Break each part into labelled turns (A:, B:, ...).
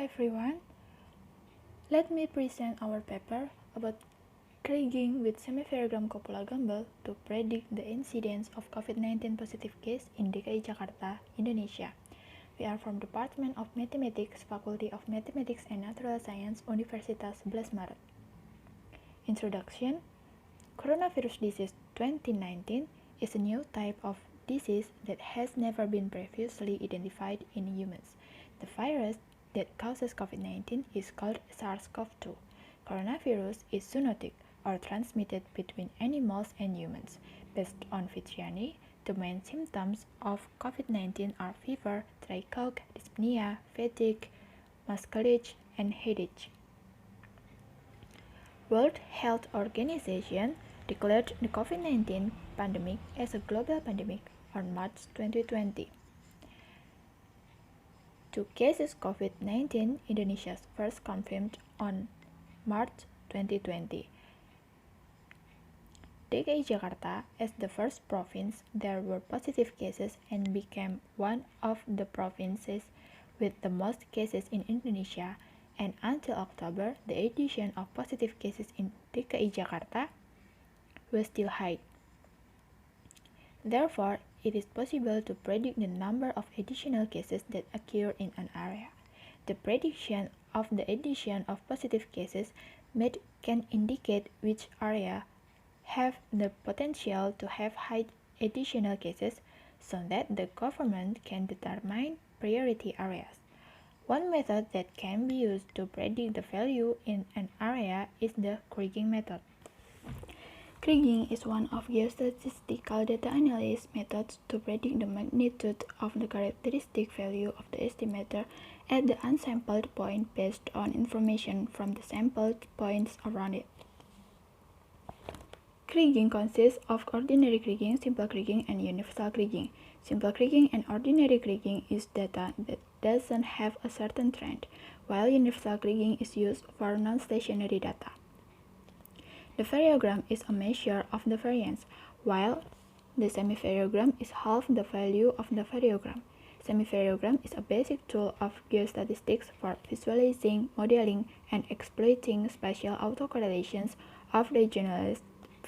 A: everyone, let me present our paper about Kriging with Semivariogram Copula Gumbel to predict the incidence of COVID-19 positive case in DKI Jakarta, Indonesia. We are from Department of Mathematics, Faculty of Mathematics and Natural Science, Universitas 11 Maret. Introduction. Coronavirus disease 2019 is a new type of disease that has never been previously identified in humans. The virus that causes COVID-19 is called SARS-CoV-2. Coronavirus is zoonotic, or transmitted between animals and humans. Based on Vitriani, the main symptoms of COVID-19 are fever, dry cough, dyspnea, fatigue, muscularity, and headache. World Health Organization declared the COVID-19 pandemic as a global pandemic on March 2020. 2 cases COVID-19 Indonesia's first confirmed on March 2020. DKI Jakarta, as the first province, there were positive cases and became one of the provinces with the most cases in Indonesia, and until October, the addition of positive cases in DKI Jakarta was still high. Therefore, it is possible to predict the number of additional cases that occur in an area. The prediction of the addition of positive cases can indicate which area have the potential to have high additional cases so that the government can determine priority areas. One method that can be used to predict the value in an area is the Kriging method. Kriging is one of geostatistical data analysis methods to predict the magnitude of the characteristic value of the estimator at the unsampled point based on information from the sampled points around it. Kriging consists of ordinary Kriging, simple Kriging, and universal Kriging. Simple Kriging and ordinary Kriging is data that doesn't have a certain trend, while universal Kriging is used for non-stationary data. The variogram is a measure of the variance, while the semivariogram is half the value of the variogram. Semivariogram is a basic tool of geostatistics for visualizing, modeling, and exploiting spatial autocorrelations of regionalized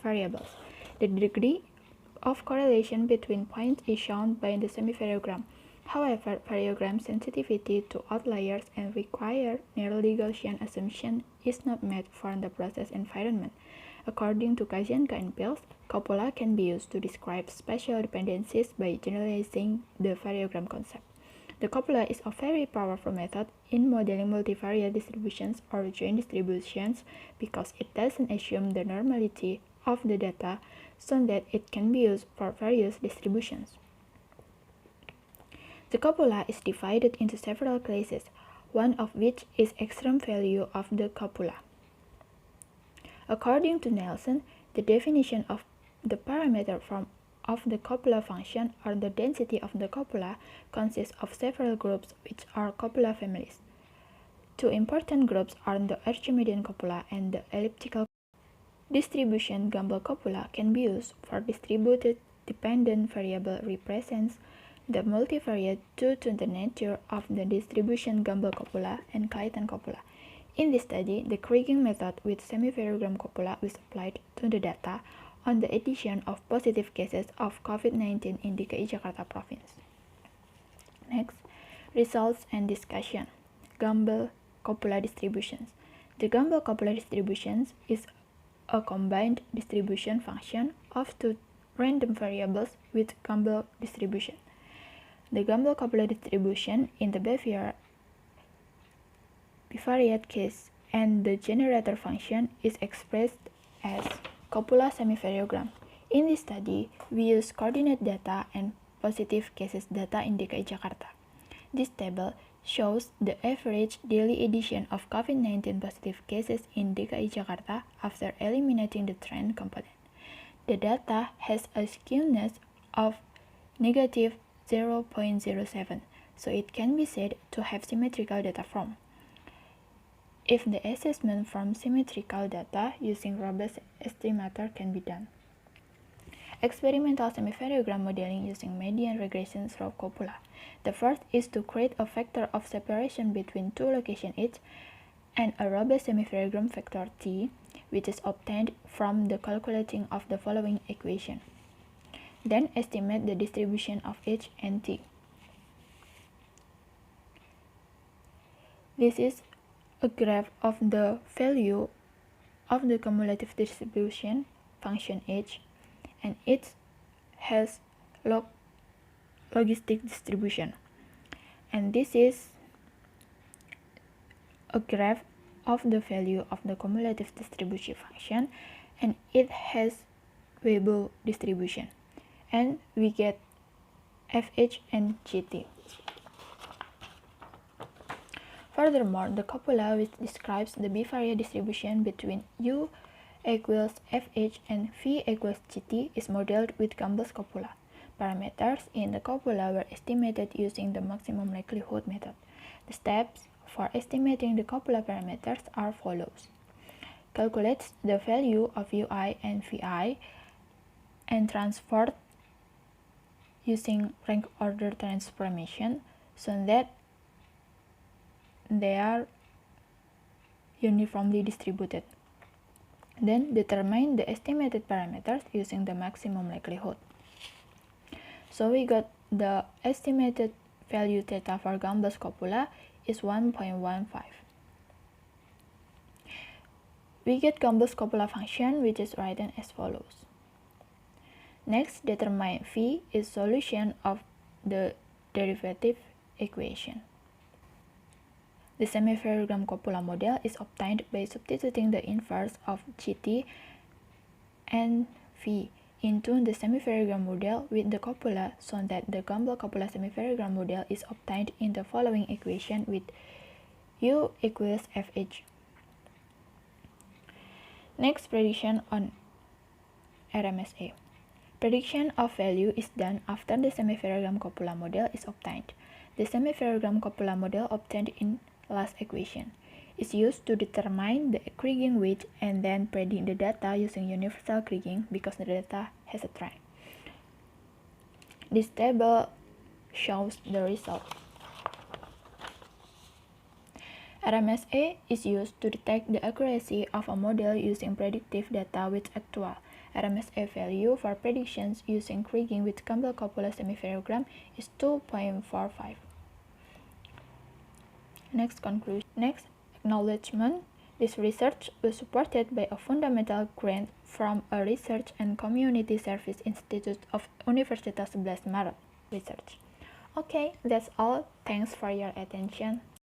A: variables. The degree of correlation between points is shown by the semivariogram. However, variogram sensitivity to outliers and required narrowly Gaussian assumption is not met for the process environment. According to Kajian and Pils, Copula can be used to describe spatial dependencies by generalizing the variogram concept. The Copula is a very powerful method in modeling multivariate distributions or joint distributions because it doesn't assume the normality of the data so that it can be used for various distributions. The Copula is divided into several classes, one of which is extreme value of the Copula. According to Nelson, the definition of the parameter of the Copula function or the density of the Copula consists of several groups which are Copula families. 2 important groups are the Archimedean Copula and the elliptical distribution. Gumbel Copula can be used for distributed dependent variable represents the multivariate due to the nature of the distribution. Gumbel Copula and Clayton Copula. In this study, the Kriging method with semivariogram Copula was applied to the data on the addition of positive cases of COVID-19 in DKI Jakarta province. Next, results and discussion. Gumbel Copula distributions. The Gumbel Copula distributions is a combined distribution function of 2 random variables with Gumbel distribution. The Gumbel Copula distribution in the bivariate case and the generator function is expressed as Copula semivariogram. In this study, we use coordinate data and positive cases data in DKI Jakarta. This table shows the average daily addition of COVID-19 positive cases in DKI Jakarta after eliminating the trend component. The data has a skewness of negative 0.07, so it can be said to have symmetrical data from. If the assessment from symmetrical data using robust estimator can be done. experimental semivariogram modeling using median regression through Copula. The first is to create a vector of separation between two locations each and a robust semivariogram vector T, which is obtained from the calculating of the following equation. Then estimate the distribution of H and T. This is a graph of the value of the cumulative distribution function H, and it has logistic distribution. And this is a graph of the value of the cumulative distribution function, and it has Weibull distribution, and we get FH and GT. Furthermore, the Copula, which describes the bivariate distribution between U equals FH and V equals GT, is modeled with Gumbel's Copula. Parameters in the Copula were estimated using the maximum likelihood method. The steps for estimating the Copula parameters are follows. Calculate the value of UI and VI and transfer using rank order transformation so that they are uniformly distributed. Then determine the estimated parameters using the maximum likelihood. So we got the estimated value theta for Gumbel's Copula is 1.15. We get Gumbel's Copula function, which is written as follows. Next, determine V is solution of the derivative equation. The semivariogram Copula model is obtained by substituting the inverse of GT and V into the semivariogram model with the Copula, so that the Gumbel Copula semivariogram model is obtained in the following equation with U equals FH. Next, prediction on RMSA. Prediction of value is done after the semivariogram Copula model is obtained. The semivariogram Copula model obtained in last equation is used to determine the Kriging weight and then predict the data using universal Kriging because the data has a trend. This table shows the result. RMSA is used to detect the accuracy of a model using predictive data with actual. RMSA value for predictions using Kriging with Gumbel Copula semivariogram is 2.45. Next, conclusion. Next, acknowledgement. This research was supported by a fundamental grant from a Research and Community Service Institute of Universitas 11 Maret Research. Okay, that's all. Thanks for your attention.